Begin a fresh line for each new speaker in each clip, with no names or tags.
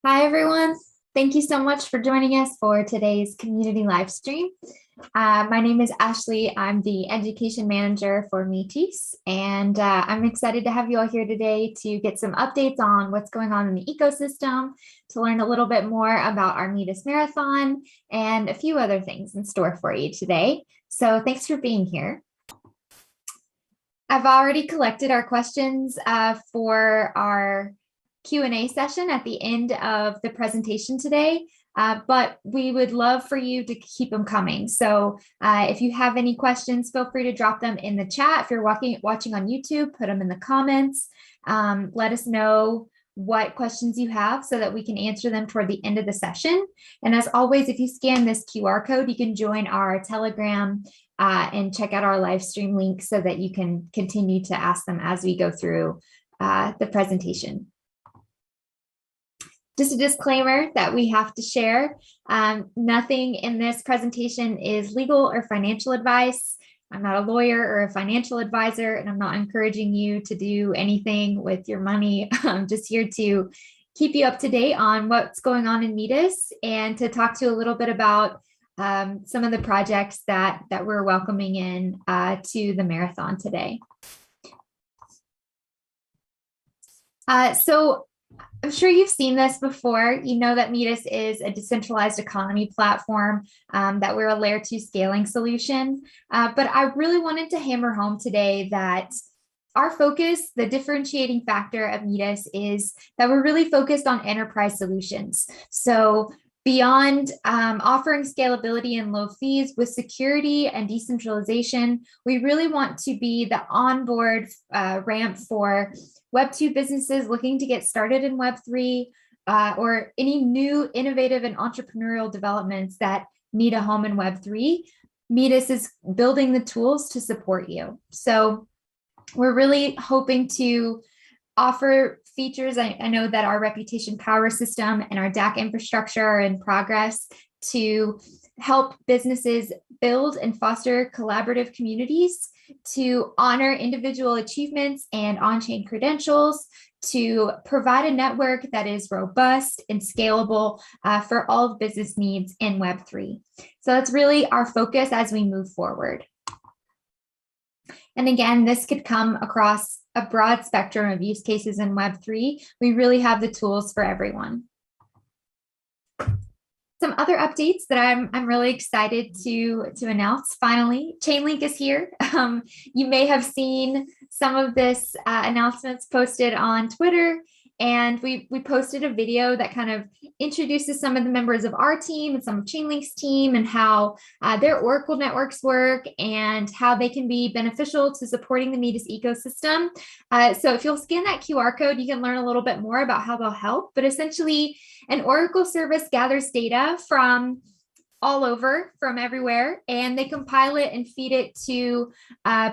Hi, everyone. Thank you so much for joining us for today's community live stream. My name is Ashley. I'm the education manager for Metis, and I'm excited to have you all here today to get some updates on what's going on in the ecosystem, to learn a little bit more about our Metis Marathon, and a few other things in store for you today. So thanks for being here. I've already collected our questions for our Q&A session at the end of the presentation today, but we would love for you to keep them coming. So if you have any questions, feel free to drop them in the chat. If you're watching on YouTube, put them in the comments. Let us know what questions you have so that we can answer them toward the end of the session. And as always, if you scan this QR code, you can join our Telegram and check out our live stream link so that you can continue to ask them as we go through the presentation. Just a disclaimer that we have to share. Nothing in this presentation is legal or financial advice. I'm not a lawyer or a financial advisor, and I'm not encouraging you to do anything with your money. I'm just here to keep you up to date on what's going on in Metis and to talk to you a little bit about some of the projects that we're welcoming in to the marathon today. So I'm sure you've seen this before. You know that Metis is a decentralized economy platform, that we're a layer 2 scaling solution. But I really wanted to hammer home today that our focus, the differentiating factor of Metis, is that we're really focused on enterprise solutions. So beyond offering scalability and low fees with security and decentralization, we really want to be the onboard ramp for Web 2 businesses looking to get started in Web 3 or any new innovative and entrepreneurial developments that need a home in Web 3. Metis is building the tools to support you. So we're really hoping to offer features. I know that our reputation power system and our DAC infrastructure are in progress to help businesses build and foster collaborative communities, to honor individual achievements and on-chain credentials, to provide a network that is robust and scalable for all business needs in Web3. So that's really our focus as we move forward. And again, this could come across a broad spectrum of use cases in Web3. We really have the tools for everyone. Some other updates that I'm really excited to announce. Finally, Chainlink is here. You may have seen some of this announcements posted on Twitter, and we posted a video that kind of introduces some of the members of our team and some of Chainlink's team and how their Oracle networks work and how they can be beneficial to supporting the Metis ecosystem. So if you'll scan that QR code, you can learn a little bit more about how they'll help. But essentially, an Oracle service gathers data from all over, from everywhere, and they compile it and feed it to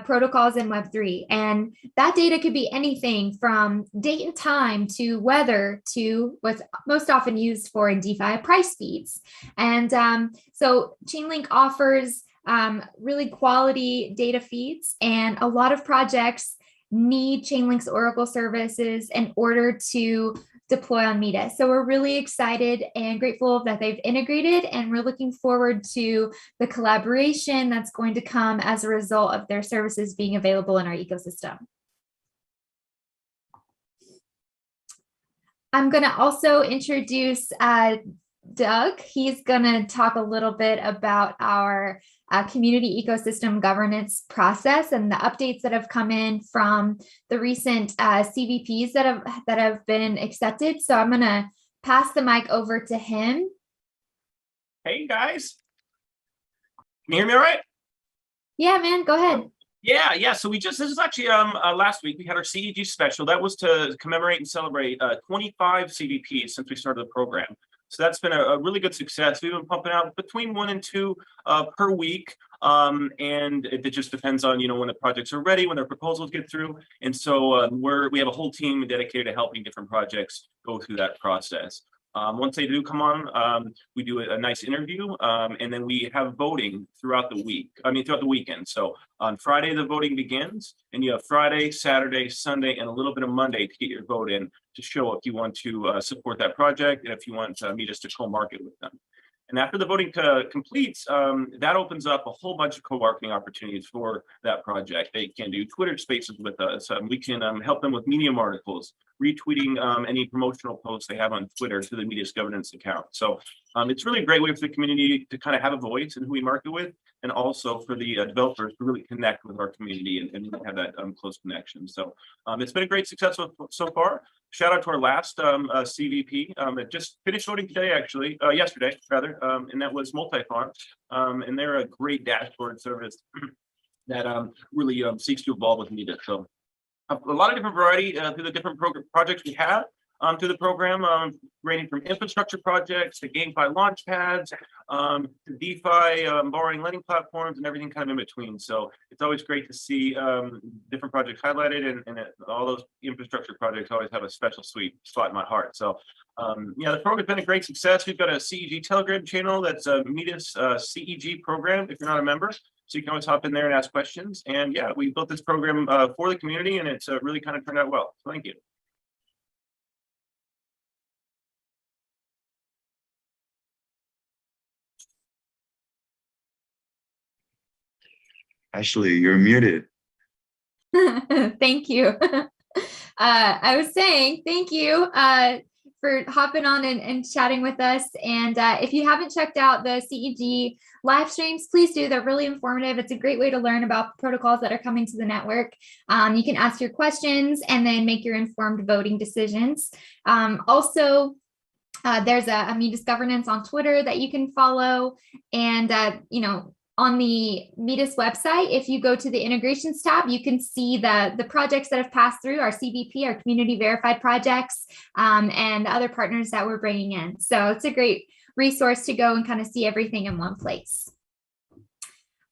protocols in Web3. And that data could be anything from date and time to weather to what's most often used for in DeFi, price feeds. And so Chainlink offers really quality data feeds, and a lot of projects need Chainlink's Oracle services in order to deploy on Metis. So we're really excited and grateful that they've integrated, and we're looking forward to the collaboration that's going to come as a result of their services being available in our ecosystem. I'm going to also introduce Doug. He's going to talk a little bit about our community ecosystem governance process and the updates that have come in from the recent CVPs that have been accepted. So I'm going to pass the mic over to him.
Hey guys, can you hear me all right?
Yeah, man, go ahead.
Yeah. So this is actually last week we had our CEG special. That was to commemorate and celebrate 25 CVPs since we started the program. So that's been a really good success. We've been pumping out between 1 and 2 per week. And it just depends on, when the projects are ready, when their proposals get through. And so we have a whole team dedicated to helping different projects go through that process. Once they do come on, we do a nice interview, and then we have voting throughout the week. Throughout the weekend. So on Friday, the voting begins, and you have Friday, Saturday, Sunday, and a little bit of Monday to get your vote in to show if you want to support that project and if you want Metis to co-market with them. And after the voting completes, that opens up a whole bunch of co-marketing opportunities for that project. They can do Twitter spaces with us. We can help them with Medium articles, retweeting any promotional posts they have on Twitter to the Metis governance account. So it's really a great way for the community to kind of have a voice in who we market with, and also for the developers to really connect with our community and have that close connection. So it's been a great success so far. Shout out to our last CVP that just finished voting today, actually, yesterday rather, and that was Multifarm. And they're a great dashboard service that really seeks to evolve with Metis. So a lot of different variety through the different projects we have through the program, ranging from infrastructure projects to GameFi launch pads, to DeFi, borrowing lending platforms, and everything kind of in between. So it's always great to see different projects highlighted, and all those infrastructure projects always have a special sweet spot in my heart. So yeah, the program's been a great success. We've got a CEG Telegram channel that's a Metis CEG program if you're not a member. So you can always hop in there and ask questions. And yeah, we built this program for the community, and it's really kind of turned out well. So thank you.
Ashley, you're muted.
Thank you. I was saying thank you for hopping on and chatting with us. And if you haven't checked out the CEG live streams, please do. They're really informative. It's a great way to learn about protocols that are coming to the network. You can ask your questions and then make your informed voting decisions. Also, there's a Metis governance on Twitter that you can follow. And, on the Metis website, if you go to the integrations tab, you can see the projects that have passed through our CVP, our community verified projects, and other partners that we're bringing in. So it's a great resource to go and kind of see everything in one place.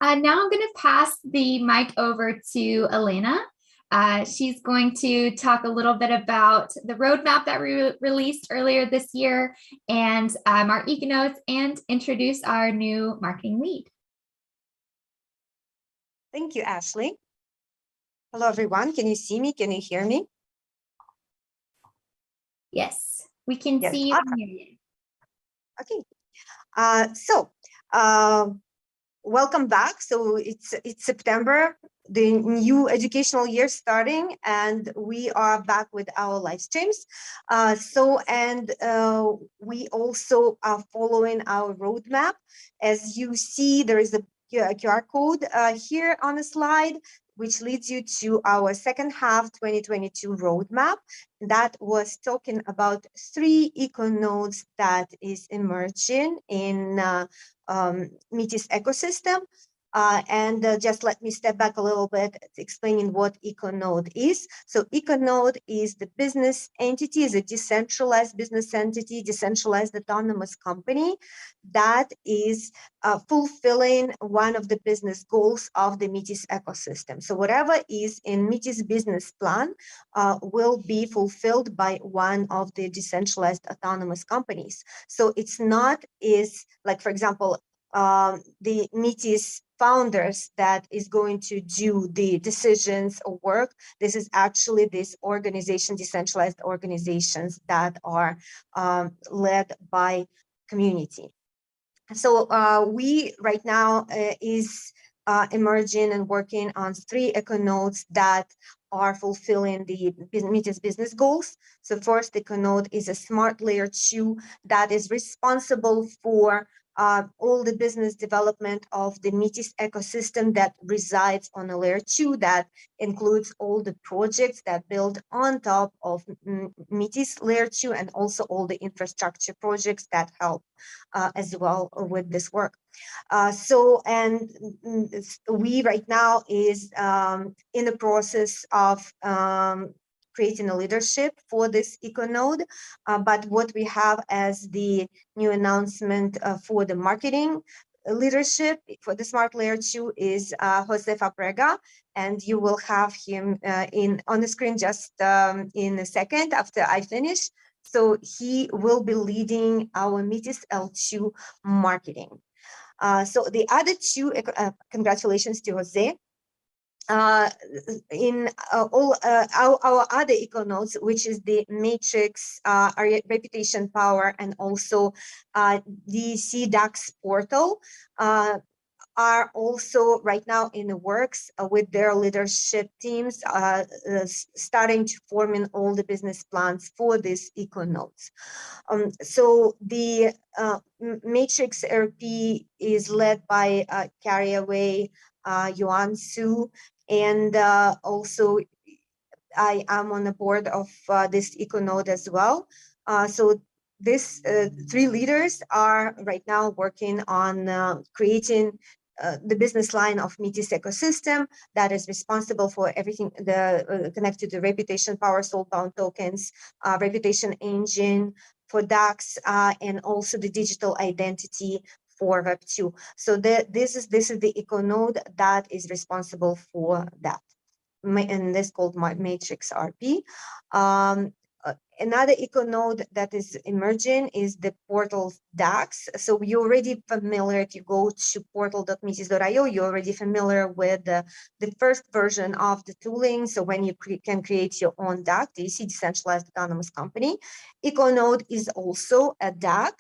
Now I'm going to pass the mic over to Elena. She's going to talk a little bit about the roadmap that we released earlier this year, and our econodes, and introduce our new marketing lead.
Thank you, Ashley. Hello, everyone. Can you see me? Can you hear me?
Yes, we can see you and hear you.
Okay. Welcome back. So it's September, the new educational year starting, and we are back with our live streams. We also are following our roadmap. As you see, there is a QR code here on the slide, which leads you to our second half 2022 roadmap. That was talking about 3 econodes that is emerging in Metis ecosystem. Just let me step back a little bit, explaining what econode is. So econode is the business entity, is a decentralized business entity, decentralized autonomous company that is fulfilling one of the business goals of the Metis ecosystem. So whatever is in Metis business plan will be fulfilled by one of the decentralized autonomous companies. So it's not like, for example, the Metis founders that is going to do the decisions or work. This is actually this organization, decentralized organizations that are led by community. So we right now is emerging and working on 3 econodes that are fulfilling the Metis business goals. So first econode is a smart layer 2 that is responsible for all the business development of the Metis ecosystem that resides on a layer 2, that includes all the projects that build on top of Metis layer 2, and also all the infrastructure projects that help as well with this work. We right now is in the process of creating a leadership for this econode, but what we have as the new announcement for the marketing leadership for the Smart Layer 2 is Josefa Prega, and you will have him on the screen just in a second after I finish. So he will be leading our Metis L2 marketing. So the other two, congratulations to Jose. In our other econodes, which is the Matrix, our reputation power, and also the CDAX portal, are also right now in the works with their leadership teams, starting to form in all the business plans for these econodes. So the Matrix RP is led by Carryaway Yuan Su, and also I am on the board of this econode as well. So these three leaders are right now working on creating the business line of Metis ecosystem that is responsible for everything connected to reputation power, soulbound tokens, reputation engine for DAX, and also the digital identity for Web2. So this is the econode that is responsible for that, and this called Matrix RP. Another econode that is emerging is the portal DAX. So you're already familiar, if you go to portal.metis.io, you're already familiar with the first version of the tooling. So when you can create your own DAC, DC, decentralized autonomous company. Econode is also a DAC.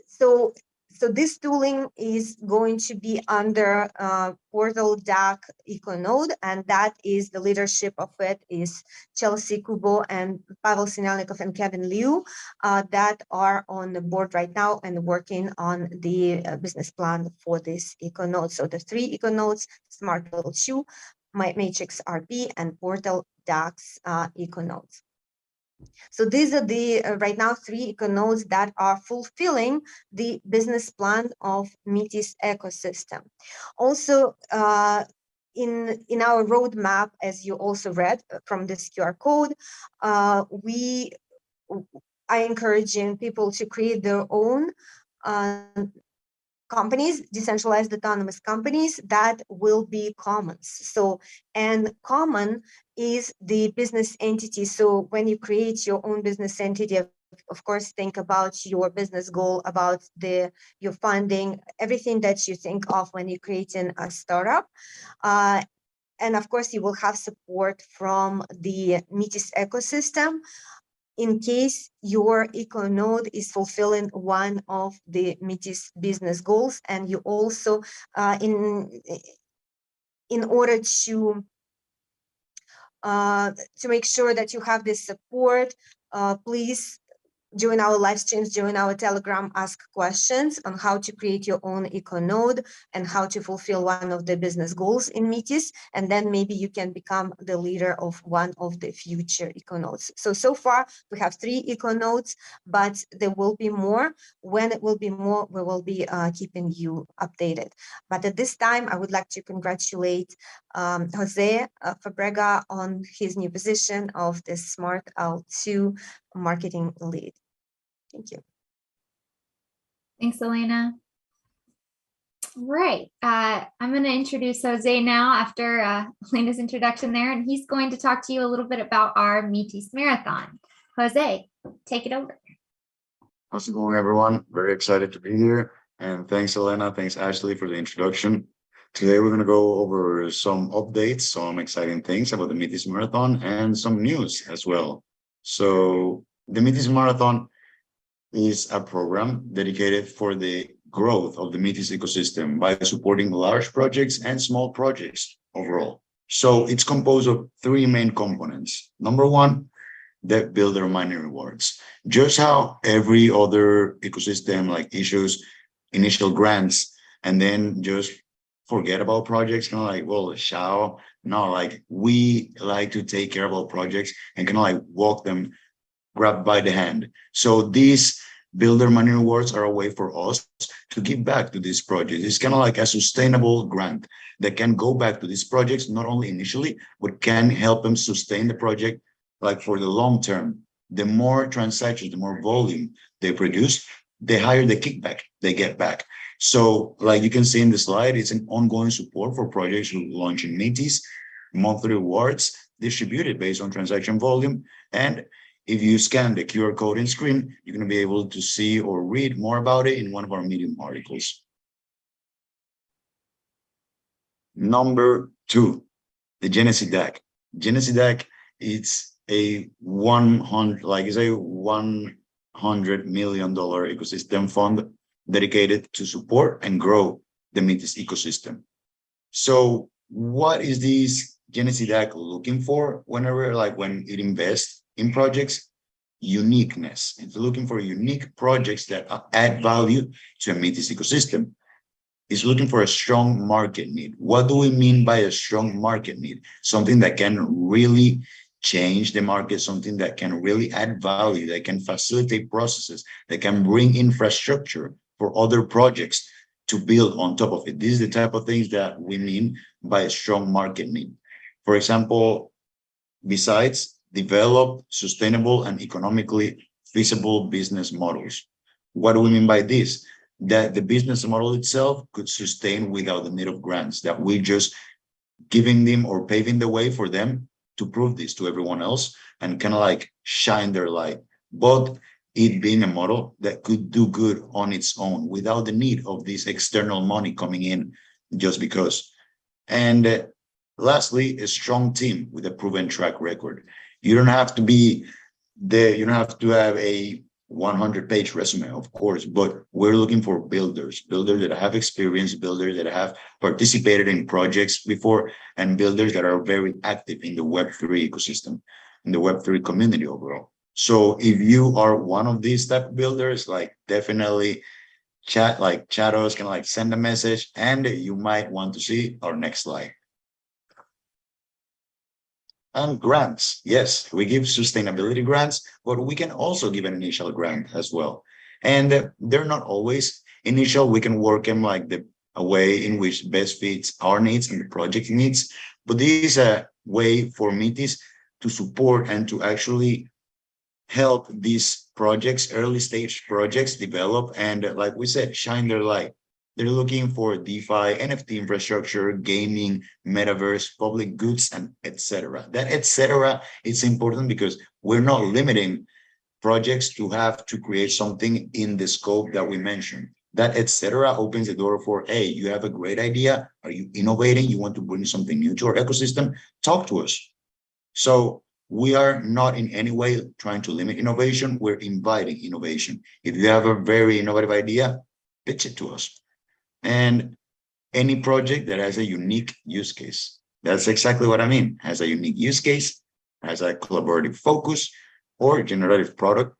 So this tooling is going to be under Portal DAC Econode, and that is the leadership of it is Chelsea Kubo and Pavel Sinelnikov and Kevin Liu that are on the board right now and working on the business plan for this Econode. So the three Econodes, Smart L2, Matrix RP, and Portal DAX Econodes. So these are the right now three econodes that are fulfilling the business plan of Metis ecosystem. Also, in our roadmap, as you also read from this QR code, I encouraging people to create their own companies, decentralized autonomous companies that will be commons. So, and common is the business entity. So when you create your own business entity, of course, think about your business goal, about your funding, everything that you think of when you're creating a startup. And of course, you will have support from the Metis ecosystem in case your econode is fulfilling one of the Metis business goals, and you also, in order to make sure that you have this support, please join our live streams, join our Telegram, ask questions on how to create your own econode and how to fulfill one of the business goals in Metis, and then maybe you can become the leader of one of the future econodes. So far we have 3 econodes, but there will be more. When it will be more, we will be keeping you updated. But at this time, I would like to congratulate Jose Fabrega on his new position of the Smart L2 marketing lead. Thank you.
Thanks, Elena. Right. I'm going to introduce Jose now after Elena's introduction there, and he's going to talk to you a little bit about our Metis Marathon. Jose, take it over.
How's it going, everyone? Very excited to be here. And thanks, Elena. Thanks, Ashley, for the introduction. Today, we're going to go over some updates, some exciting things about the Metis Marathon, and some news as well. So the Metis Marathon is a program dedicated for the growth of the Metis ecosystem by supporting large projects and small projects overall. So it's composed of 3 main components. Number 1, the builder mining rewards. Just how every other ecosystem like issues initial grants and then just forget about projects, kind of like, well, shall no, like we like to take care about projects and kind of like walk them, grab by the hand. So these builder money rewards are a way for us to give back to this project. It's kind of like a sustainable grant that can go back to these projects, not only initially, but can help them sustain the project like for the long term. The more transactions, the more volume they produce, the higher the kickback they get back. So like you can see in the slide, it's an ongoing support for projects who launch in Metis, monthly rewards distributed based on transaction volume. And if you scan the QR code in screen, you're going to be able to see or read more about it in one of our Medium articles. Number 2, the Genesis DAC. Genesis DAC, it's a $100 million ecosystem fund dedicated to support and grow the Metis ecosystem. So what is this Genesis DAC looking for whenever, when it invests in projects? Uniqueness. It's looking for unique projects that add value to a Metis ecosystem. It's looking for a strong market need. What do we mean by a strong market need? Something that can really change the market, something that can really add value, that can facilitate processes, that can bring infrastructure for other projects to build on top of it. This is the type of things that we mean by a strong market need. For example, besides develop sustainable and economically feasible business models. What do we mean by this? That the business model itself could sustain without the need of grants, that we just giving them or paving the way for them to prove this to everyone else and kind of shine their light. But it being a model that could do good on its own without the need of this external money coming in just because. And lastly, a strong team with a proven track record. You don't have to be there, you don't have to have a 100-page resume, of course, but we're looking for builders that have experience, builders that have participated in projects before, and builders that are very active in the Web3 ecosystem, in the Web3 community overall. So if you are one of these type of builders, definitely chat us, can send a message, and you might want to see our next slide. And grants, yes, we give sustainability grants, but we can also give an initial grant as well. And they're not always initial. We can work them a way in which best fits our needs and the project needs. But this is a way for Metis to support and to actually help these projects, early stage projects, develop and, like we said, shine their light. They're looking for DeFi, NFT infrastructure, gaming, metaverse, public goods, and etc. That etc. is important because we're not limiting projects to have to create something in the scope that we mentioned. That etc. opens the door for, hey, you have a great idea. Are you innovating? You want to bring something new to our ecosystem? Talk to us. So we are not in any way trying to limit innovation. We're inviting innovation. If you have a very innovative idea, pitch it to us. And any project that has a unique use case. That's exactly what I mean. Has a unique use case, has a collaborative focus or generative product,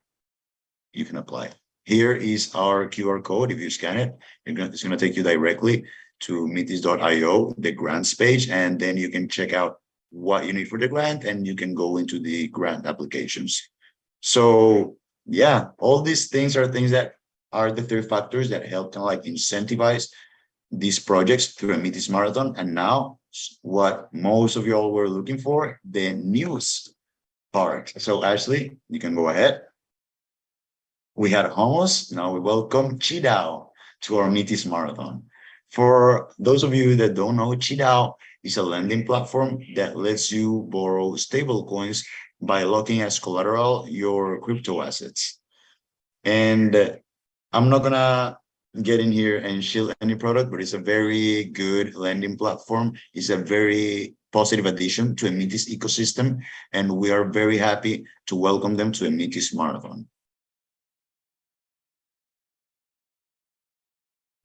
you can apply. Here is our QR code. If you scan it, it's going to take you directly to metis.io, the grants page, and then you can check out what you need for the grant and you can go into the grant applications. So yeah, all these things are things that are the 3 factors that help incentivize these projects through a Metis Marathon. And now what most of y'all were looking for, the news part. So Ashley, you can go ahead. We had Homos, now we welcome ChiDAO to our Metis Marathon. For those of you that don't know, ChiDAO is a lending platform that lets you borrow stable coins by locking as collateral your crypto assets. And I'm not gonna get in here and shield any product, but it's a very good lending platform. It's a very positive addition to a Metis ecosystem, and we are very happy to welcome them to a Metis Marathon.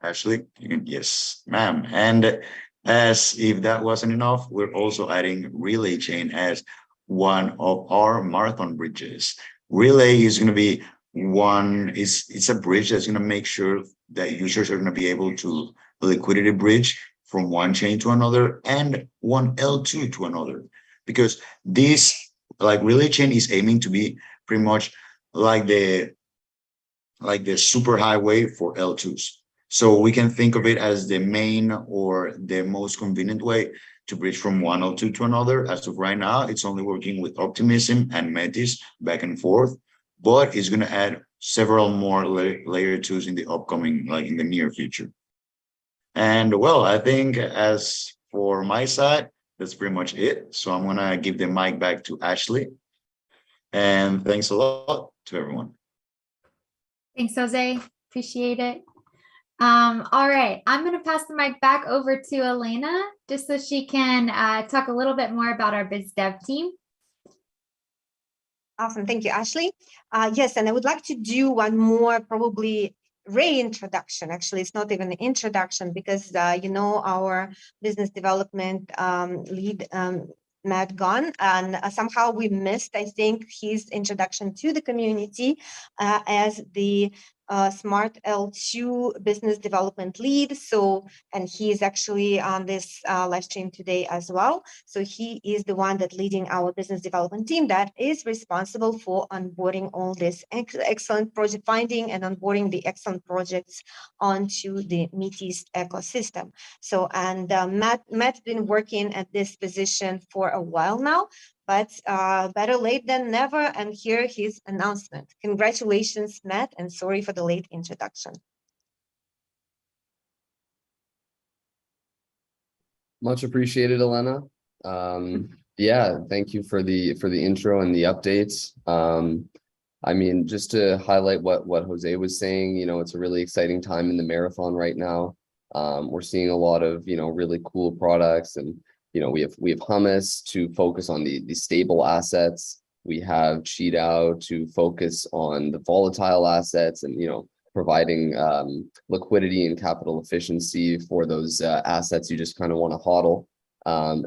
Ashley, yes, ma'am. And as if that wasn't enough, we're also adding Relay Chain as one of our marathon bridges. Relay is going to be it's a bridge that's going to make sure that users are going to be able to liquidity bridge from one chain to another and one L2 to another, because this Relay Chain is aiming to be pretty much like the super highway for L2s. So we can think of it as the main or the most convenient way to bridge from one L2 to another. As of right now, it's only working with Optimism and Metis back and forth, but it's going to add several more layer 2s in the upcoming, in the near future. And well, I think as for my side, that's pretty much it. So I'm going to give the mic back to Ashley. And thanks a lot to everyone.
Thanks, Jose. Appreciate it. All right, I'm going to pass the mic back over to Elena just so she can talk a little bit more about our biz dev team.
Awesome. Thank you, Ashley. Yes, and I would like to do one more probably reintroduction. Actually, it's not even an introduction because, you know, our business development lead, Matt gone, and somehow we missed, I think, his introduction to the community as the Smart L2 business development lead. So, and he is actually on this live stream today as well. So he is the one that leading our business development team that is responsible for onboarding all this excellent project finding and onboarding the excellent projects onto the Metis ecosystem. So, and Matt's been working at this position for a while now, but better late than never. And here his announcement. Congratulations, Matt, and sorry for the late introduction.
Much appreciated, Elena. Yeah, thank you for the intro and the updates. I mean, just to highlight what Jose was saying, you know, it's a really exciting time in the marathon right now. We're seeing a lot of, you know, really cool products, and you know, we have hummus to focus on the stable assets. We have MetisDAO to focus on the volatile assets, and you know, providing liquidity and capital efficiency for those assets you just kind of want to hodl,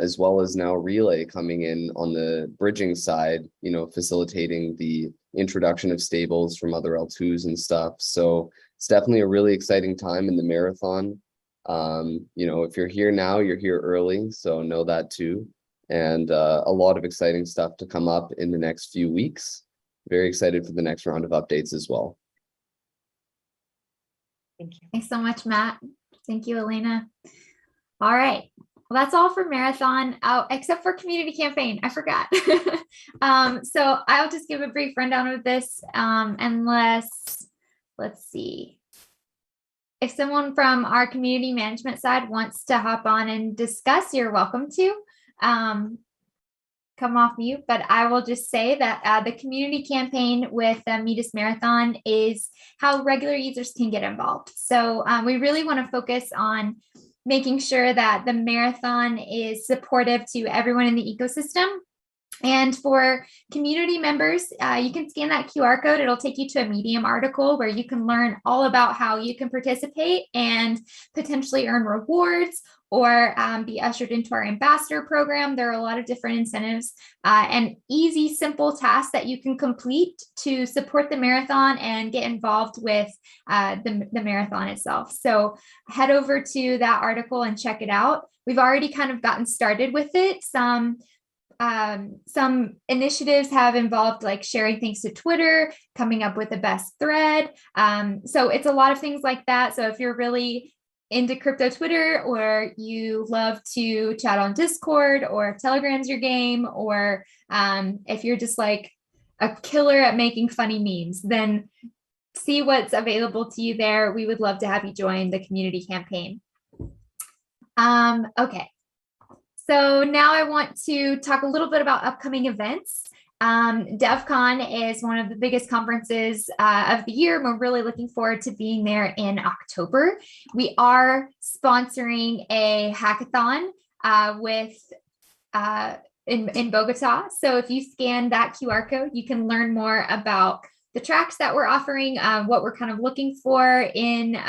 as well as now Relay coming in on the bridging side, you know, facilitating the introduction of stables from other L2s and stuff. So it's definitely a really exciting time in the marathon. You know, if you're here now, you're here early, so know that too. And a lot of exciting stuff to come up in the next few weeks. Very excited for the next round of updates as well.
Thank you.
Thanks so much, Matt. Thank you, Elena. All right. Well, that's all for Marathon, except for community campaign. I forgot. So I'll just give a brief rundown of this, unless, let's see. If someone from our community management side wants to hop on and discuss, you're welcome to come off mute. But I will just say that the community campaign with Metis Marathon is how regular users can get involved. So we really want to focus on making sure that the marathon is supportive to everyone in the ecosystem. And for community members, you can scan that QR code. It'll take you to a Medium article where you can learn all about how you can participate and potentially earn rewards or be ushered into our ambassador program. There are a lot of different incentives and easy, simple tasks that you can complete to support the marathon and get involved with the marathon itself. So head over to that article and check it out. We've already kind of gotten started with it. Some initiatives have involved like sharing things to Twitter, coming up with the best thread. So it's a lot of things like that. So if you're really into crypto Twitter, or you love to chat on Discord, or if Telegram's your game, or if you're just like a killer at making funny memes, then see what's available to you there. We would love to have you join the community campaign. Okay. So now I want to talk a little bit about upcoming events. DevCon is one of the biggest conferences of the year. We're really looking forward to being there in October. We are sponsoring a hackathon in Bogota. So if you scan that QR code, you can learn more about the tracks that we're offering, what we're kind of looking for in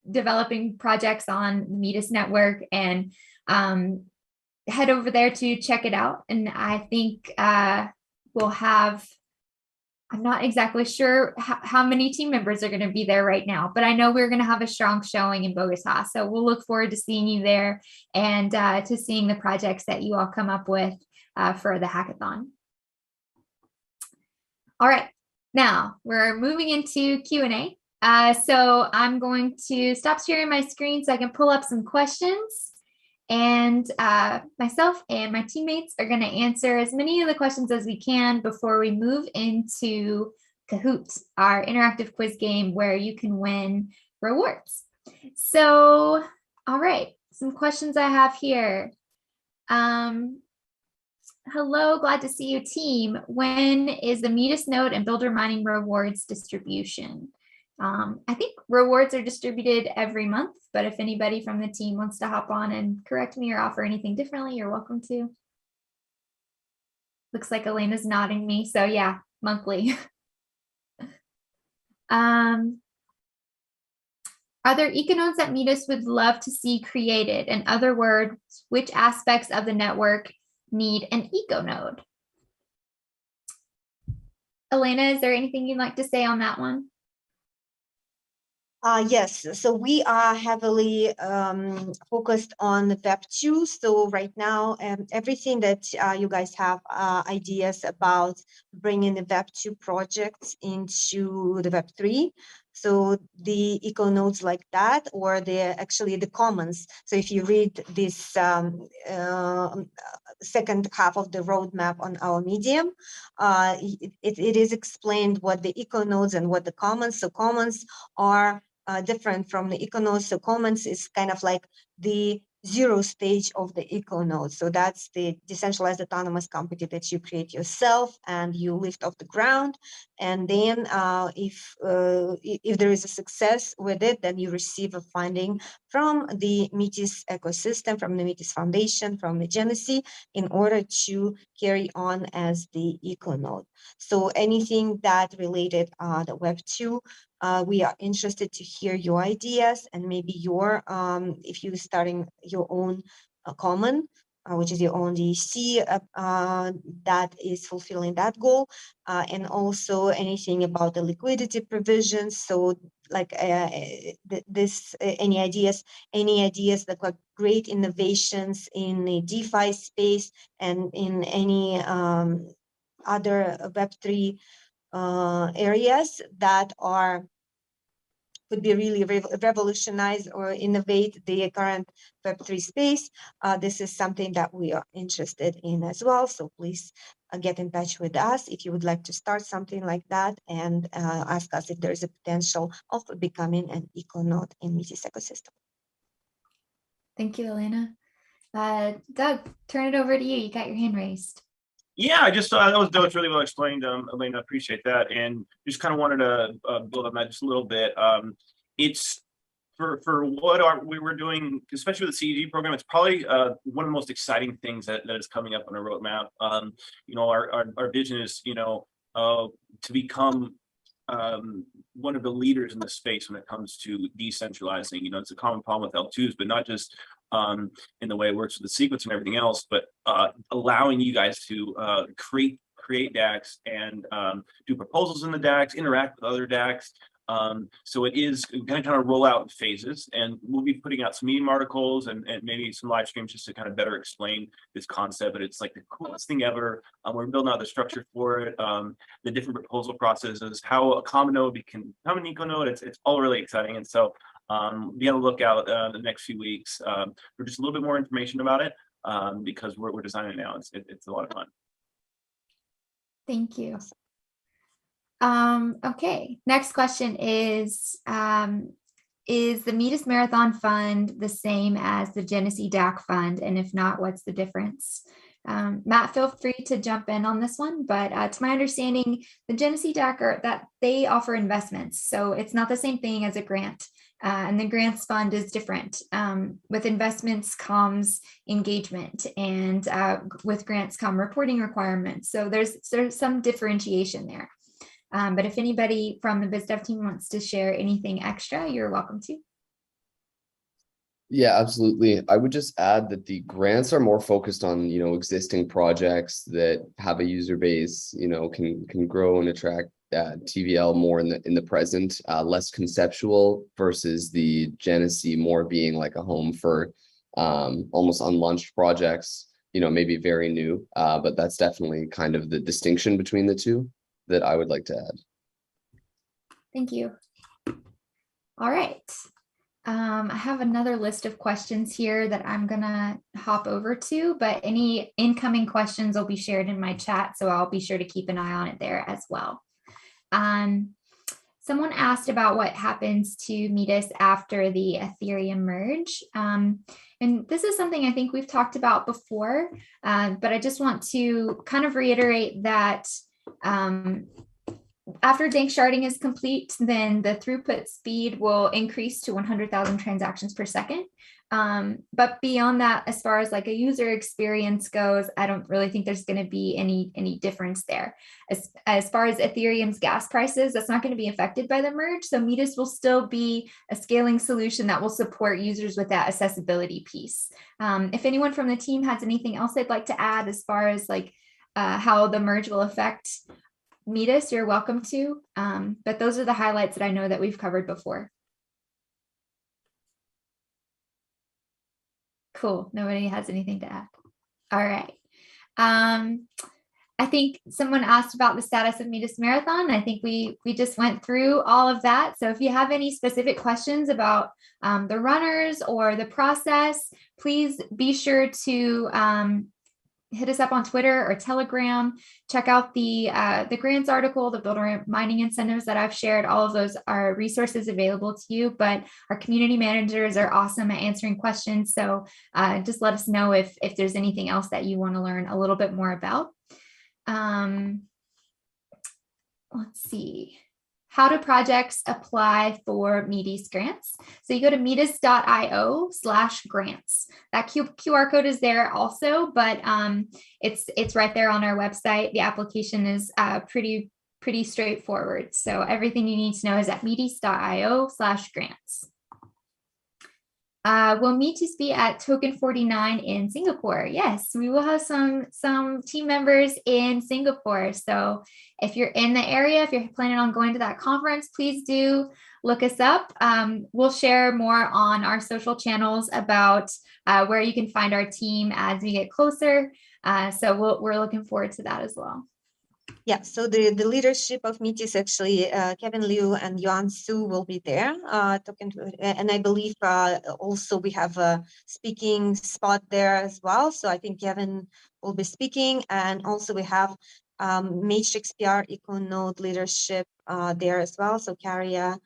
developing projects on the Metis network, and head over there to check it out. And I think we'll have, I'm not exactly sure how many team members are going to be there right now, but I know we're going to have a strong showing in Bogota. So we'll look forward to seeing you there and to seeing the projects that you all come up with for the hackathon. All right, now we're moving into Q&A. So I'm going to stop sharing my screen so I can pull up some questions. And myself and my teammates are going to answer as many of the questions as we can before we move into Kahoot, our interactive quiz game where you can win rewards. So, all right, some questions I have here. hello, glad to see you, team. When is the Metis node and builder mining rewards distribution? I think rewards are distributed every month, but if anybody from the team wants to hop on and correct me or offer anything differently, you're welcome to. Looks like Elena's nodding me, so yeah, monthly. Are there econodes that Metis would love to see created? In other words, which aspects of the network need an econode? Elena, is there anything you'd like to say on that one?
Yes, so we are heavily focused on Web2. So right now, everything that you guys have ideas about bringing the Web2 projects into the Web3. So the econodes like that, or actually the commons. So if you read this second half of the roadmap on our Medium, it is explained what the econodes and what the commons. So commons are different from the econodes. So commons is kind of like the zero stage of the econode. So that's the decentralized autonomous company that you create yourself and you lift off the ground. And then if there is a success with it, then you receive a funding from the Metis ecosystem, from the Metis Foundation, from the Genesee, in order to carry on as the econode. So anything that related the Web2, we are interested to hear your ideas and maybe your, if you're starting your own common, which is your own DEC that is fulfilling that goal, and also anything about the liquidity provisions. So like any ideas that got great innovations in the DeFi space and in any other Web3 areas that would be really revolutionize or innovate the current Web3 space. This is something that we are interested in as well. So please get in touch with us if you would like to start something like that, and ask us if there is a potential of becoming an econode in Metis ecosystem.
Thank you, Elena. Doug, turn it over to you. You got your hand raised.
Yeah, I just that was really well explained, Elena. I appreciate that, and just kind of wanted to build on that just a little bit. It's for what we were doing, especially with the CEG program. It's probably one of the most exciting things that is coming up on our roadmap. You know, our vision is, you know, to become one of the leaders in the space when it comes to decentralizing. You know, it's a common problem with L2s, but not just in the way it works with the sequence and everything else, but allowing you guys to create DACs and do proposals in the DACs, interact with other DACs. So it is going to kind of roll out in phases, and we'll be putting out some Medium articles and maybe some live streams just to kind of better explain this concept. But it's like the coolest thing ever. We're building out the structure for it, the different proposal processes, how a common node can become an econode. It's all really exciting, and so be on the lookout the next few weeks for just a little bit more information about it, because we're designing it now. It's a lot of fun.
Thank you. Okay, next question is the Metis Marathon Fund the same as the Genesee DAC Fund? And if not, what's the difference? Matt, feel free to jump in on this one, but to my understanding, the Genesee DAC that they offer investments. So it's not the same thing as a grant. And the grants fund is different. With investments comes engagement, and with grants come reporting requirements. So there's some differentiation there. But if anybody from the BizDev team wants to share anything extra, you're welcome to.
Yeah, absolutely. I would just add that the grants are more focused on, you know, existing projects that have a user base, you know, can grow and attract TVL more in the present, less conceptual, versus the Genesee more being like a home for almost unlaunched projects, you know, maybe very new, but that's definitely kind of the distinction between the two that I would like to add.
Thank you. All right. I have another list of questions here that I'm gonna hop over to, but any incoming questions will be shared in my chat, so I'll be sure to keep an eye on it there as well. Someone asked about what happens to Metis after the Ethereum merge. And this is something I think we've talked about before, but I just want to kind of reiterate that after dank sharding is complete, then the throughput speed will increase to 100,000 transactions per second. But beyond that, as far as like a user experience goes, I don't really think there's going to be any difference there. As far as Ethereum's gas prices, that's not going to be affected by the merge. So Metis will still be a scaling solution that will support users with that accessibility piece. If anyone from the team has anything else they'd like to add as far as like how the merge will affect Metis, you're welcome to. But those are the highlights that I know that we've covered before. Cool. Nobody has anything to add. All right. I think someone asked about the status of Metis Marathon. I think we just went through all of that. So if you have any specific questions about the runners or the process, please be sure to hit us up on Twitter or Telegram. Check out the grants article, the builder mining incentives that I've shared. All of those are resources available to you, but our community managers are awesome at answering questions. So just let us know if there's anything else that you want to learn a little bit more about. Let's see. How do projects apply for Metis grants? So you go to metis.io/grants. That QR code is there also, but it's right there on our website. The application is pretty straightforward. So everything you need to know is at metis.io/grants. Will Metis be at Token 49 in Singapore? Yes, we will have some team members in Singapore. So if you're in the area, if you're planning on going to that conference, please do look us up. We'll share more on our social channels about where you can find our team as we get closer. So we're looking forward to that as well.
Yeah, so the leadership of Metis, actually, Kevin Liu and Yuan Su will be there. And I believe also we have a speaking spot there as well. So I think Kevin will be speaking. And also we have Matrix PR EcoNode leadership there as well. So Karia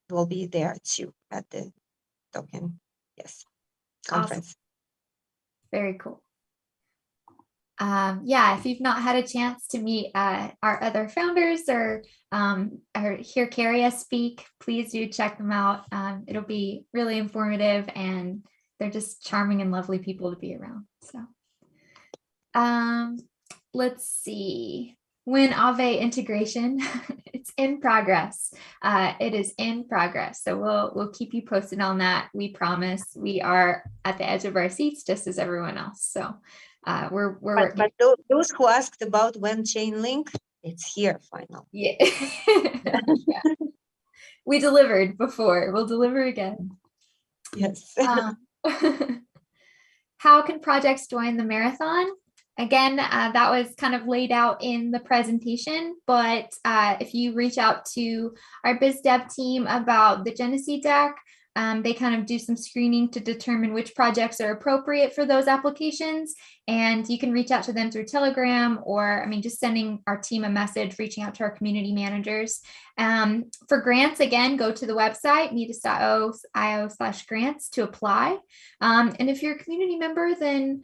will be there too at the token, conference.
Awesome. Very cool. Yeah, if you've not had a chance to meet our other founders or hear Karia speak, please do check them out. It'll be really informative and they're just charming and lovely people to be around. So let's see. When Aave integration, it's in progress. It is in progress. So we'll keep you posted on that. We promise. We are at the edge of our seats just as everyone else. So we're working.
But those who asked about when Chainlink, it's here finally.
Yeah. Yeah. We delivered before. We'll deliver again.
Yes.
How can projects join the marathon? Again, that was kind of laid out in the presentation, but if you reach out to our biz dev team about the Genesee deck, they kind of do some screening to determine which projects are appropriate for those applications. And you can reach out to them through Telegram or, just sending our team a message, reaching out to our community managers. For grants, again, go to the website, metis.io/grants to apply. And if you're a community member, then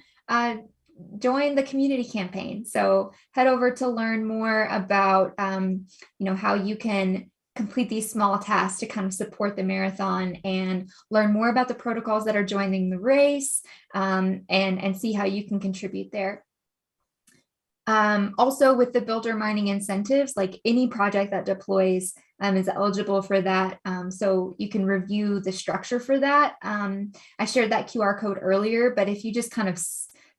join the community campaign. So head over to learn more about, how you can complete these small tasks to kind of support the marathon and learn more about the protocols that are joining the race, and see how you can contribute there. Also with the builder mining incentives, like any project that deploys is eligible for that. So you can review the structure for that. I shared that QR code earlier, but if you just kind of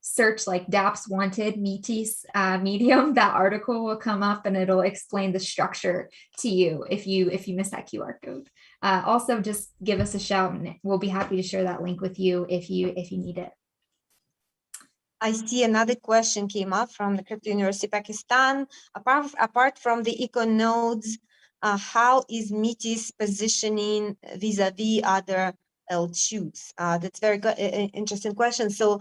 search like dApps wanted Metis medium, that article will come up and it'll explain the structure to you if you miss that QR code. Also just give us a shout and we'll be happy to share that link with you if you need it.
I see another question came up from the Crypto University Pakistan. Apart from the EcoNodes, how is Metis positioning vis-a-vis other L2s? That's very good, interesting question. So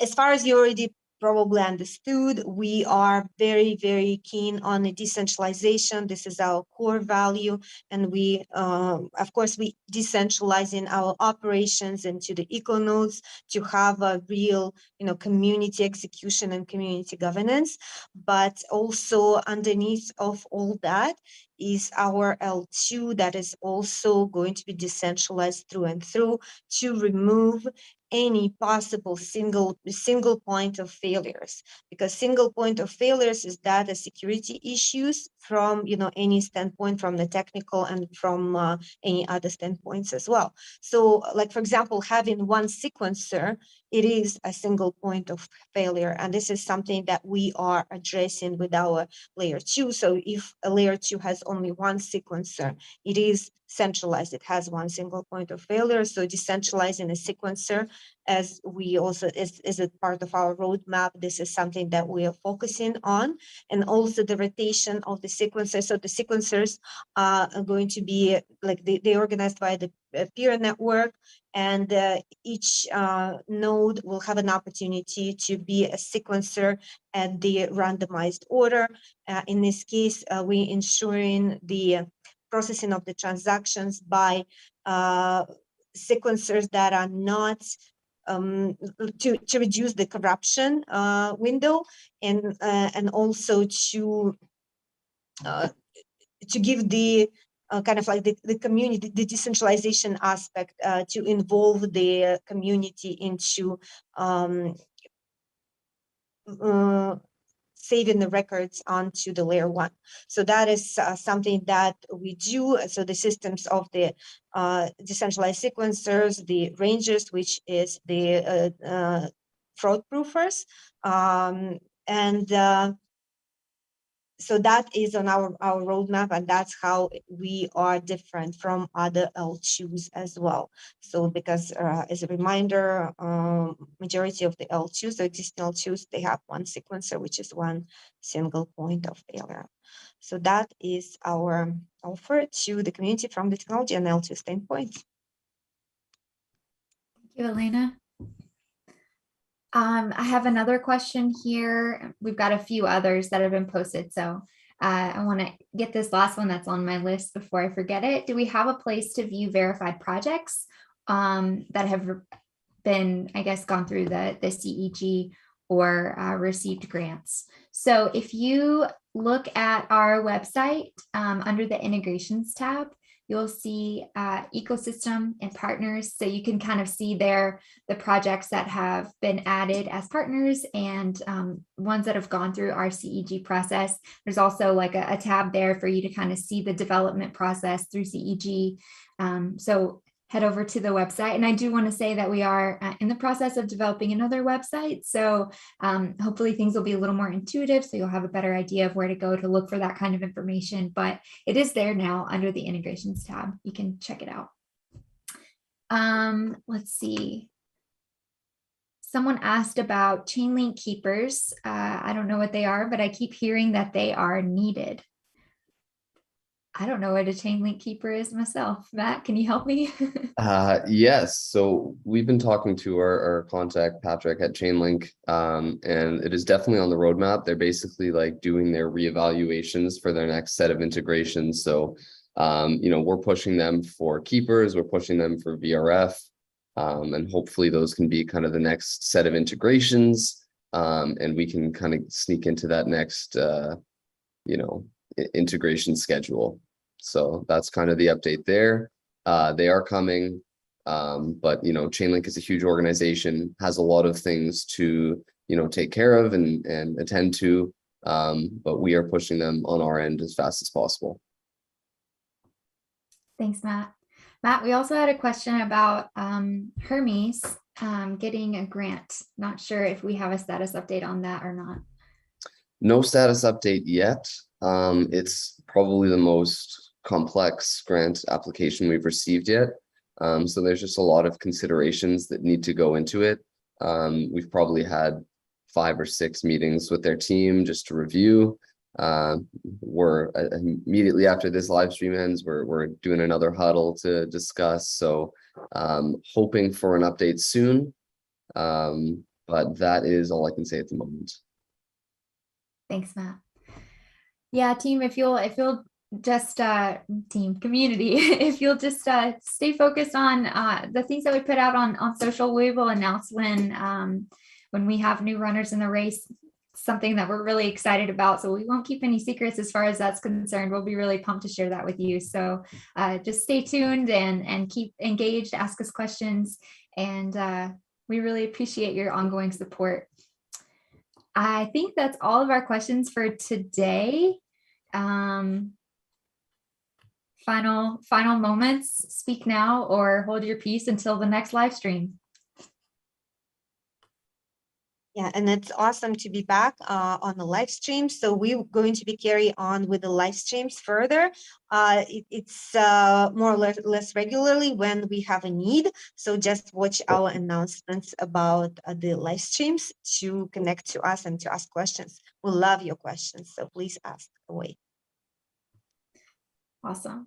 as far as you already probably understood, we are very, very keen on the decentralization. This is our core value. And we, of course, we decentralizing our operations into the econodes to have a real, community execution and community governance. But also underneath of all that is our L2 that is also going to be decentralized through and through to remove any possible single point of failures, because single point of failures is data security issues from any standpoint, from the technical and from any other standpoints as well. So like, for example, having one sequencer, it is a single point of failure, and this is something that we are addressing with our layer 2. So if a layer 2 has only one sequencer, it is centralized, it has one single point of failure. So decentralizing a sequencer, as we also is a part of our roadmap, this is something that we are focusing on. And also the rotation of the sequencers. So the sequencers are going to be like they organized by the peer network, and each node will have an opportunity to be a sequencer at the randomized order. In this case, we ensuring the processing of the transactions by sequencers that are not to reduce the corruption window, and also to give the kind of like the community, the decentralization aspect, to involve the community into saving the records onto the layer 1. So that is something that we do. So the systems of the decentralized sequencers, the rangers, which is the fraud proofers, and so that is on our roadmap, and that's how we are different from other L2s as well. So because as a reminder, majority of the L2s, the existing L2s, they have one sequencer, which is one single point of failure. So that is our offer to the community from the technology and L2 standpoint.
Thank you, Elena. I have another question here. We've got a few others that have been posted, so I want to get this last one that's on my list before I forget it. Do we have a place to view verified projects that have been, I guess, gone through the CEG or received grants? So if you look at our website under the integrations tab, you'll see ecosystem and partners. So you can kind of see there the projects that have been added as partners and ones that have gone through our CEG process. There's also like a tab there for you to kind of see the development process through CEG. So head over to the website. And I do want to say that we are in the process of developing another website. So hopefully things will be a little more intuitive, so you'll have a better idea of where to go to look for that kind of information. But it is there now under the integrations tab. You can check it out. Let's see. Someone asked about Chainlink keepers. I don't know what they are, but I keep hearing that they are needed. I don't know what a Chainlink keeper is myself. Matt, can you help me?
Yes. So we've been talking to our contact, Patrick, at Chainlink, and it is definitely on the roadmap. They're basically like doing their reevaluations for their next set of integrations. So, we're pushing them for keepers, we're pushing them for VRF, and hopefully those can be kind of the next set of integrations, and we can kind of sneak into that next, integration schedule. So that's kind of the update there. They are coming, but Chainlink is a huge organization, has a lot of things to take care of and attend to, but we are pushing them on our end as fast as possible.
Thanks, Matt. Matt, we also had a question about Hermes getting a grant. Not sure if we have a status update on that or not.
No status update yet. It's probably the most complex grant application we've received yet. So there's just a lot of considerations that need to go into it. We've probably had 5 or 6 meetings with their team just to review. We're immediately after this live stream ends, we're doing another huddle to discuss. So hoping for an update soon. But But that is all I can say at the moment.
Thanks, Matt. Yeah, team, if you'll just team community, if you'll just stay focused on the things that we put out on social, we will announce when we have new runners in the race, something that we're really excited about. So we won't keep any secrets as far as that's concerned. We'll be really pumped to share that with you. So just stay tuned and keep engaged, ask us questions, and we really appreciate your ongoing support. I think that's all of our questions for today. Final moments, speak now or hold your peace until the next live stream.
Yeah, and it's awesome to be back on the live stream. So we're going to be carry on with the live streams further. It's more or less regularly when we have a need. So just watch our announcements about the live streams to connect to us and to ask questions. We love your questions, so please ask away.
Awesome.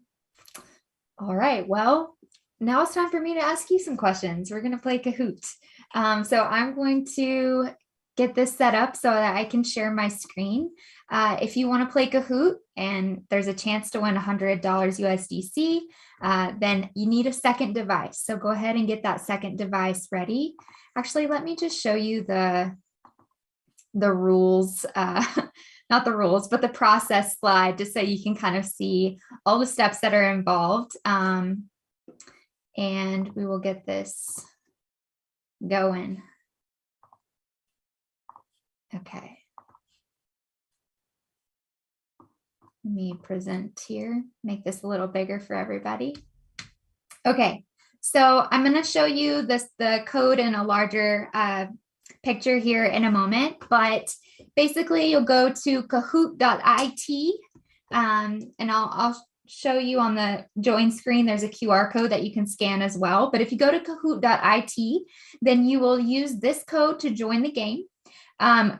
All right, well, now it's time for me to ask you some questions. We're going to play Kahoot. So I'm going to get this set up so that I can share my screen. If you want to play Kahoot and there's a chance to win $100 USDC, then you need a second device. So go ahead and get that second device ready. Actually, let me just show you the rules, not the rules, but the process slide, just so you can kind of see all the steps that are involved. And we will get this going. Okay. Let me present here, make this a little bigger for everybody. Okay, so I'm going to show you the code in a larger picture here in a moment, but basically you'll go to kahoot.it and I'll show you on the join screen, there's a QR code that you can scan as well. But if you go to kahoot.it, then you will use this code to join the game.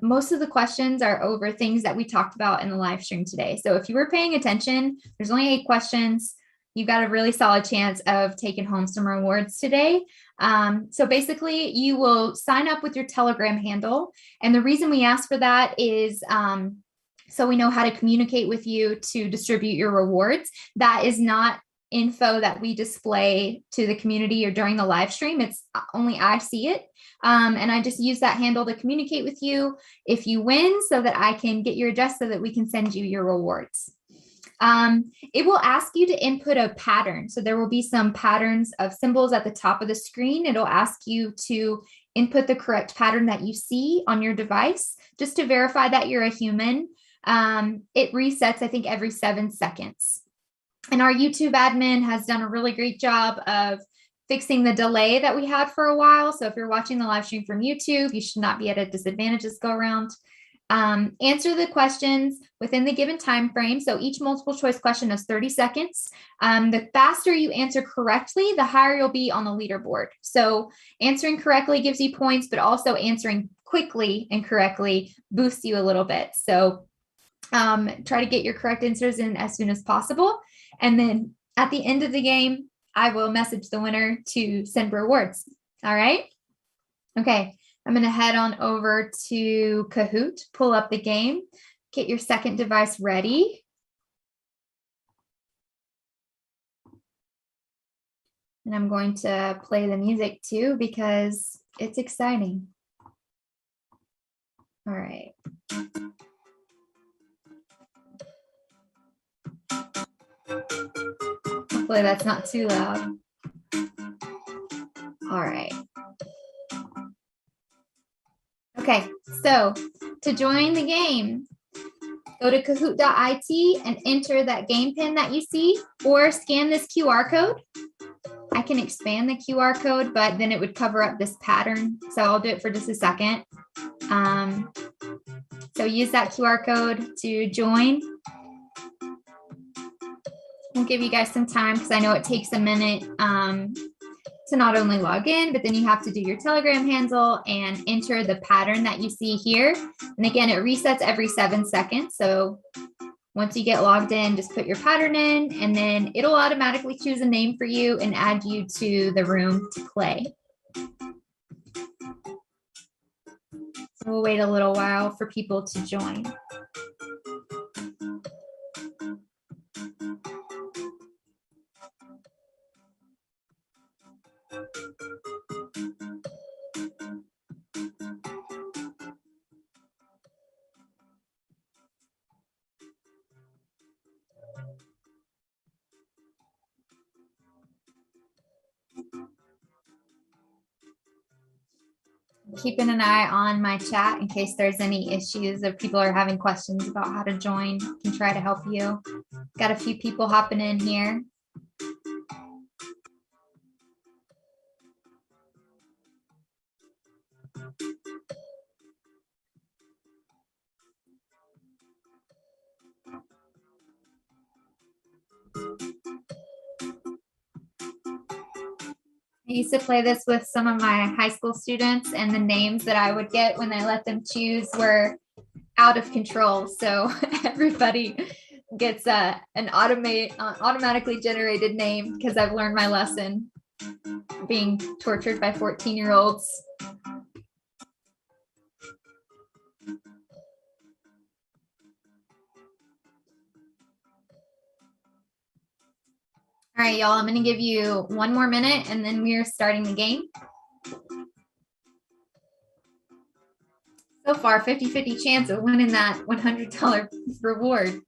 Most of the questions are over things that we talked about in the live stream today. So if you were paying attention, there's only 8 questions. You've got a really solid chance of taking home some rewards today. So basically you will sign up with your Telegram handle. And the reason we ask for that is so we know how to communicate with you to distribute your rewards. That is not info that we display to the community or during the live stream. It's only I see it. And I just use that handle to communicate with you if you win so that I can get your address so that we can send you your rewards. It will ask you to input a pattern. So there will be some patterns of symbols at the top of the screen. It'll ask you to input the correct pattern that you see on your device, just to verify that you're a human. It resets, I think, every 7 seconds. And our YouTube admin has done a really great job of fixing the delay that we had for a while. So if you're watching the live stream from YouTube, you should not be at a disadvantage this go around. Answer the questions within the given time frame. So each multiple choice question is 30 seconds. The faster you answer correctly, the higher you'll be on the leaderboard. So answering correctly gives you points, but also answering quickly and correctly boosts you a little bit. So try to get your correct answers in as soon as possible. And then at the end of the game, I will message the winner to send rewards. All right. Okay. I'm going to head on over to Kahoot, pull up the game, get your second device ready. And I'm going to play the music too, because it's exciting. All right. Hopefully that's not too loud. All right. Okay, so to join the game, go to kahoot.it and enter that game pin that you see, or scan this QR code. I can expand the QR code, but then it would cover up this pattern. So I'll do it for just a second. So use that QR code to join. We'll give you guys some time because I know it takes a minute to not only log in, but then you have to do your Telegram handle and enter the pattern that you see here. And again, it resets every 7 seconds. So once you get logged in, just put your pattern in, and then it'll automatically choose a name for you and add you to the room to play. We'll wait a little while for people to join. Keeping an eye on my chat in case there's any issues or people are having questions about how to join. I can try to help you. Got a few people hopping in here. I used to play this with some of my high school students, and the names that I would get when I let them choose were out of control. So everybody gets an automatically generated name because I've learned my lesson being tortured by 14-year-olds. All right, y'all, I'm going to give you 1 more minute and then we are starting the game. So far, 50-50 chance of winning that $100 reward.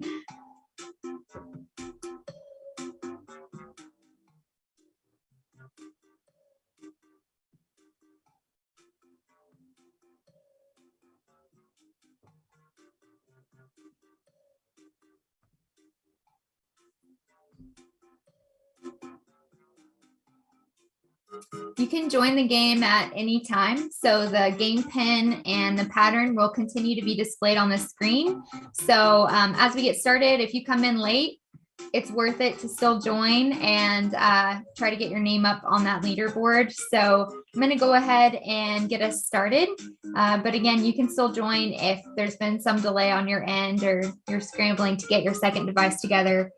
You can join the game at any time. So the game pin and the pattern will continue to be displayed on the screen. So as we get started, if you come in late, it's worth it to still join and try to get your name up on that leaderboard. So I'm going to go ahead and get us started. But again, you can still join if there's been some delay on your end or you're scrambling to get your second device together.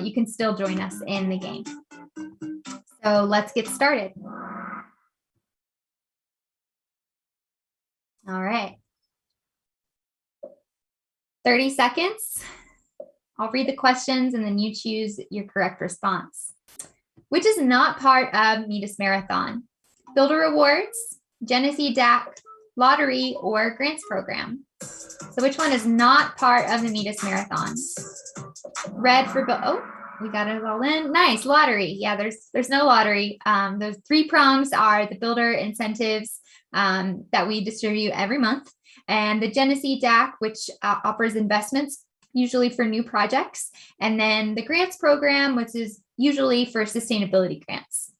You can still join us in the game. So let's get started. All right. 30 seconds. I'll read the questions and then you choose your correct response. Which is not part of Metis Marathon? Builder rewards, Genesee DAC, lottery, or grants program? So which one is not part of the Metis Marathon? Red for, oh, we got it all in. Nice, lottery. Yeah, there's no lottery. Those 3 prongs are the builder incentives that we distribute every month, and the Genesee DAC, which offers investments usually for new projects, and then the grants program, which is usually for sustainability grants.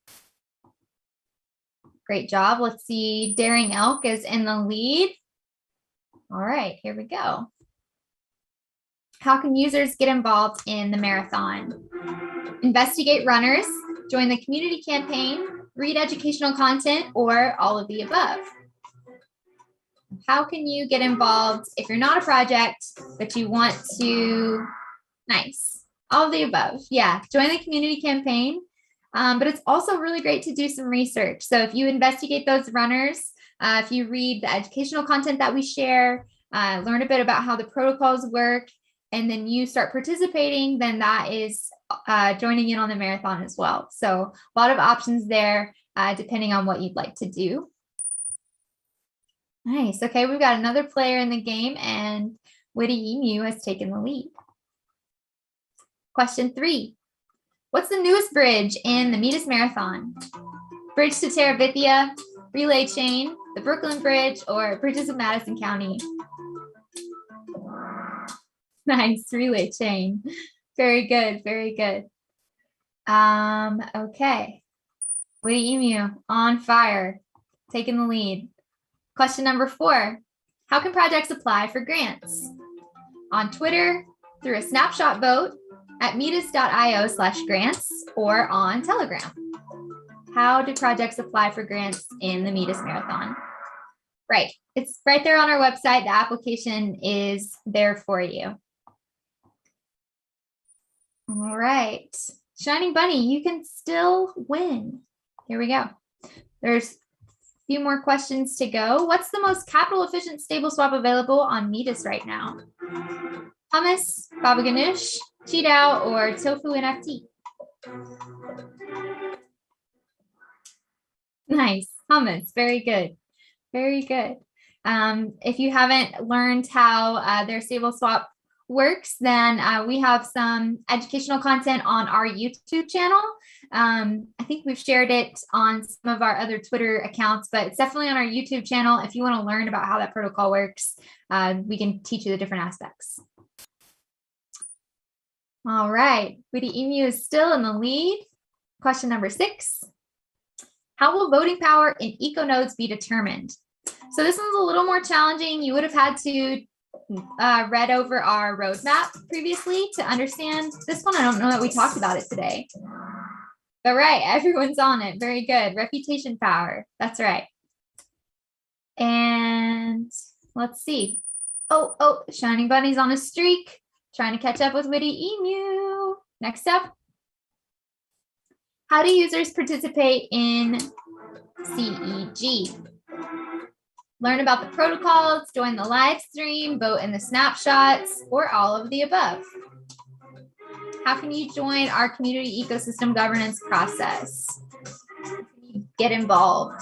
Great job. Let's see, Daring Elk is in the lead. All right, here we go. How can users get involved in the marathon? Investigate runners, join the community campaign, read educational content, or all of the above. How can you get involved if you're not a project, but you want to, nice, all of the above. Yeah, join the community campaign, but it's also really great to do some research. So if you investigate those runners, if you read the educational content that we share, learn a bit about how the protocols work, and then you start participating, then that is joining in on the marathon as well. So a lot of options there, depending on what you'd like to do. Nice. Okay, we've got another player in the game, and Witty Emu has taken the lead. Question 3. What's the newest bridge in the Metis Marathon? Bridge to Terabithia, Relay Chain, the Brooklyn Bridge, or Bridges of Madison County? Nice, Relay Chain. Very good, very good. Okay. Witty Emu on fire, taking the lead. Question number 4. How can projects apply for grants? On Twitter, through a snapshot vote, at metis.io/grants, or on Telegram. How do projects apply for grants in the Metis Marathon? Right, it's right there on our website. The application is there for you. All right, Shining Bunny, you can still win. Here we go. There's Few more questions to go. What's the most capital efficient stable swap available on Metis right now? Hummus, Baba Ganoush, Cheetah, or Tofu NFT? Nice. Hummus. Very good. Very good. If you haven't learned how their stable swap works, then we have some educational content on our YouTube channel. I think we've shared it on some of our other Twitter accounts, but it's definitely on our YouTube channel. If you want to learn about how that protocol works, we can teach you the different aspects. All right, Witty Emu is still in the lead. Question number 6. How will voting power in econodes be determined? So this one's a little more challenging. You would have had to read over our roadmap previously to understand this one. I don't know that we talked about it today. But right, everyone's on it. Very good. Reputation power. That's right. And let's see. Oh, Shining Bunny's on a streak. Trying to catch up with Witty Emu. Next up. How do users participate in CEG? Learn about the protocols, join the live stream, vote in the snapshots, or all of the above. How can you join our community ecosystem governance process? Get involved.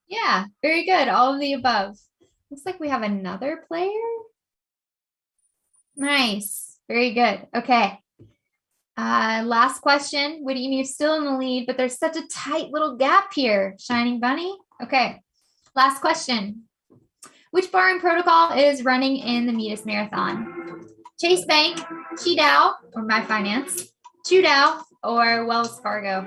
Yeah, very good. All of the above. Looks like we have another player. Nice. Very good. Okay. Last question. Witty Emu still in the lead, but there's such a tight little gap here. Shining Bunny. Okay. Last question. Which borrowing protocol is running in the Metis Marathon? Chase Bank, CheetDAO, or MyFinance, CheetDAO, or Wells Fargo?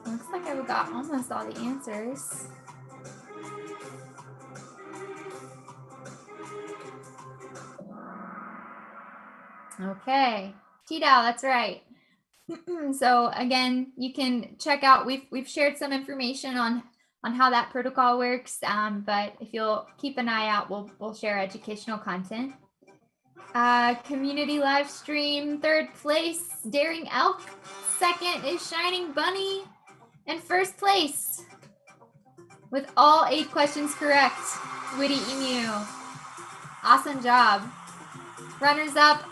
Looks like I've got almost all the answers. Okay, CheetDAO, that's right. So again, you can check out, we've shared some information on how that protocol works, but if you'll keep an eye out, we'll share educational content. Community live stream, 3rd place, Daring Elk. 2nd is Shining Bunny. And 1st place, with all 8 questions correct, Witty Emu. Awesome job. Runners up,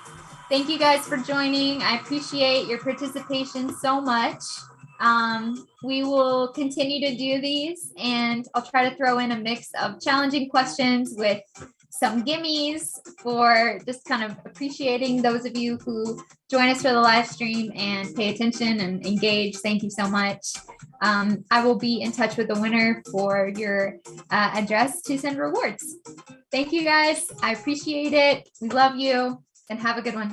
thank you guys for joining. I appreciate your participation so much. We will continue to do these, and I'll try to throw in a mix of challenging questions with some gimmies for just kind of appreciating those of you who join us for the live stream and pay attention and engage. Thank you so much. I will be in touch with the winner for your address to send rewards. Thank you guys. I appreciate it. We love you, and have a good one.